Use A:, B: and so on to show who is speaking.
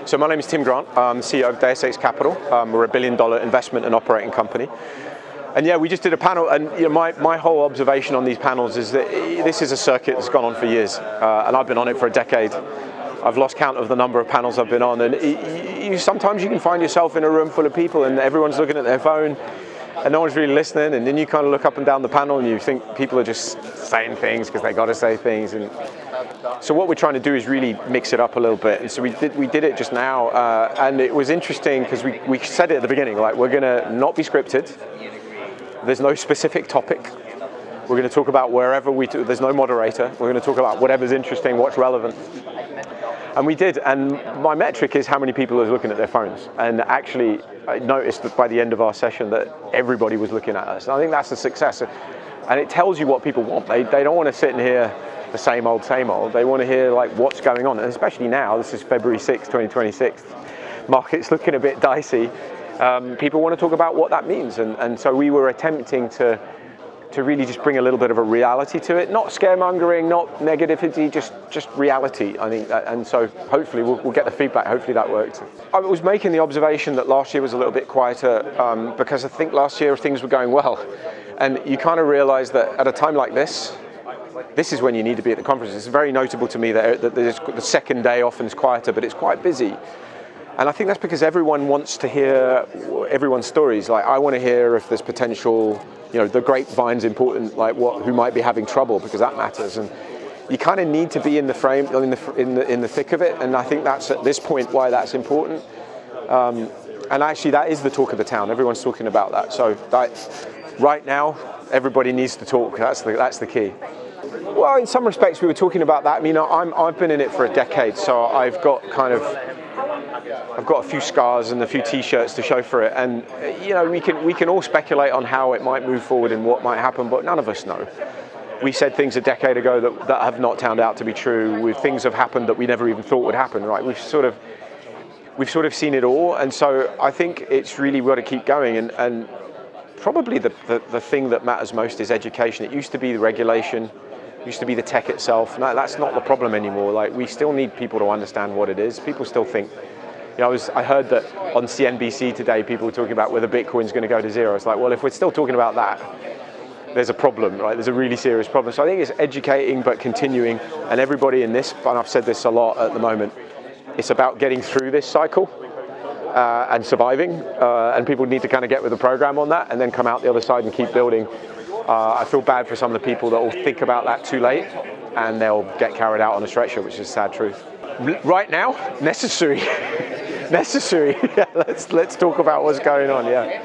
A: So my name is Tim Grant. I'm CEO of Deus Capital. We're a $1 billion investment and operating company. And yeah, we just did a panel, and my whole observation on these panels is that this is a circuit that's gone on for years, and I've been on it for a decade. I've lost count of the number of panels I've been on, and sometimes you can find yourself in a room full of people and everyone's looking at their phone and no one's really listening, and then you kind of look up and down the panel and you think people are just saying things because they got to say things. And so what we're trying to do is really mix it up a little bit. And so we did it just now, and it was interesting because we said it at the beginning, like, we're going to not be scripted. There's no specific topic. We're going to talk about wherever there's no moderator. We're going to talk about whatever's interesting, what's relevant. And we did, and my metric is how many people are looking at their phones. And actually, I noticed that by the end of our session that everybody was looking at us. And I think that's a success. And it tells you what people want. They don't want to sit and hear the same old. They want to hear like what's going on. And especially now, this is February 6, 2026. Market's looking a bit dicey. People want to talk about what that means. And so we were attempting to really just bring a little bit of a reality to it, not scaremongering, not negativity, just reality, I think. And so hopefully we'll get the feedback. Hopefully that worked. I was making the observation that last year was a little bit quieter because I think last year things were going well. And you kind of realize that at a time like this is when you need to be at the conference. It's very notable to me that the second day often is quieter, but it's quite busy. And I think that's because everyone wants to hear everyone's stories. Like, I want to hear if there's potential, the grapevine's important, like who might be having trouble, because that matters. And you kind of need to be in the frame, in the thick of it. And I think that's at this point why that's important. And actually, that is the talk of the town. Everyone's talking about that. So right now, everybody needs to talk. That's the key. Well, in some respects, we were talking about that. I mean, I've been in it for a decade, so I've got a few scars and a few T-shirts to show for it, and we can all speculate on how it might move forward and what might happen, but none of us know. We said things a decade ago that have not turned out to be true. Things have happened that we never even thought would happen. Right? We've sort of seen it all, and so I think it's really got to keep going. And probably the thing that matters most is education. It used to be the regulation. Used to be the tech itself. No, that's not the problem anymore. Like, we still need people to understand what it is. People still think, I heard that on CNBC today, people were talking about whether Bitcoin's going to go to zero. It's like, well, if we're still talking about that, there's a problem, right? There's a really serious problem. So I think it's educating, but continuing. And everybody in this, and I've said this a lot at the moment, it's about getting through this cycle and surviving. And people need to kind of get with the program on that and then come out the other side and keep building. I feel bad for some of the people that will think about that too late and they'll get carried out on a stretcher, which is a sad truth. Right now, necessary. Necessary. Yeah, let's talk about what's going on, yeah.